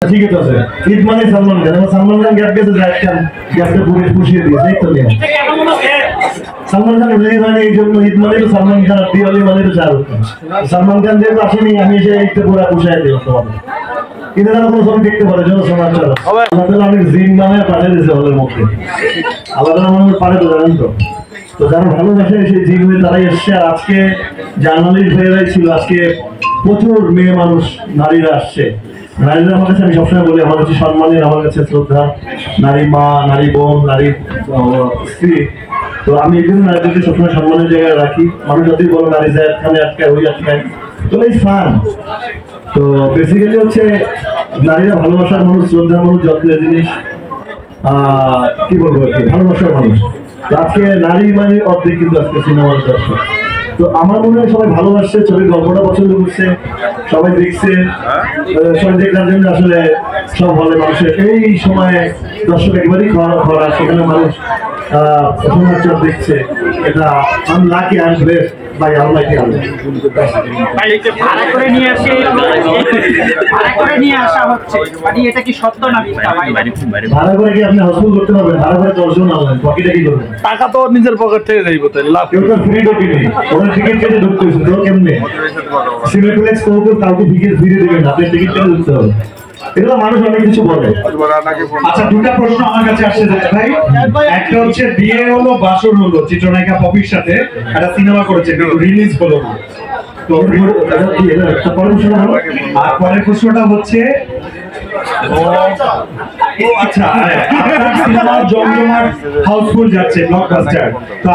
ঠিকই তো আছে। ঈদ মানে সালমান খান, এবং সালমান খান গ্যাপ গেছে, জায়েদ খান গ্যাপটা পুষিয়ে দিয়েছে, এই তো নিয়ে সালমান খান রিলিজ হয়নি, এই জন্য ঈদ মানে তো সালমান খান, আর দিওয়ালি মানে তো শাহরুখ খান। সালমান খান যেহেতু আসেনি, আমি এসে ঈদটা পুরো পুষাই দিই তোমাদের। ঈদের কোনো ছবি দেখতে পারে জন্য সমাচার অনেক জিন নামে পাঠিয়ে দিয়েছে হলের মধ্যে, আলাদা মানুষ পারে তো, জানেন তো। তো যারা ভালোবাসে সেই জিন হয়ে তারাই এসছে। আর আজকে জার্নালিস্ট ভাইয়েরাই ছিল, আজকে প্রচুর মেয়ে মানুষ, নারীরা আসছে। নারীরা আমার কাছে, আমি সবসময় বলি, আমার কাছে সম্মানের, আমার কাছে শ্রদ্ধা, নারী মা, নারী বোন, নারী স্ত্রী। তো আমি এই জন্য নারীদেরকে সবসময় সম্মানের জায়গায় রাখি। মানুষ যদি বলো নারী জায়েদ খানে আটকায়, ওই আটকায়, তো এই ফান। তো বেসিক্যালি হচ্ছে নারীরা ভালোবাসার মানুষ, শ্রদ্ধার মানুষ, যত্নের জিনিস, কি বলবো আর কি, ভালোবাসার মানুষ। তো আজকে নারী মানে অর্ধেক কিন্তু আজকে সিনেমার দর্শক। তো আমার মনে হয় সবাই ভালোবাসছে, ছবির গল্পটা পছন্দ করছে, সবাই দেখছে, সবাই দেখার জন্য আসলে সব হলে মানুষের এই সময়ে দর্শক একেবারেই খরা, সেখানে মানুষ সমাচার দেখছে। এটা আমি lucky, I am blessed by almighty Allah. ভাড়া করে নিয়ে আসা হচ্ছে, মানে এটা কি সত্য না মিথ্যা? ভাড়া করে কি আপনি হসপিটাল করতে পারবেন? ভাড়া করে 10 জন আনলেন, বাকিটা কি করবেন? টাকা তো নিজের পকেট থেকে যাইব, তাই লাভ। কেউ তো ফ্রি ঢুকি নেই, ওরা টিকিট কেটে ঢুকতে হয়েছে, তো কেমনে সিনেপ্লেক্স কাউকে টিকিট ফ্রি দেবেন না, আপনি টিকিট কেটে ঢুকতে হবে। এগুলো মানুষ অনেক কিছু বলে। আচ্ছা, দুটা প্রশ্ন আমার কাছে আসছে ভাই। একটা হচ্ছে বিয়ে হলো বাসর হলো, চিত্রনায়িকা পপির সাথে একটা সিনেমা করেছে, রিলিজ হলো না, তো আর পরের প্রশ্নটা হচ্ছে আচ্ছা, সিনেমা জমজমাট হাউসফুল যাচ্ছে, ব্লকবাস্টার, তো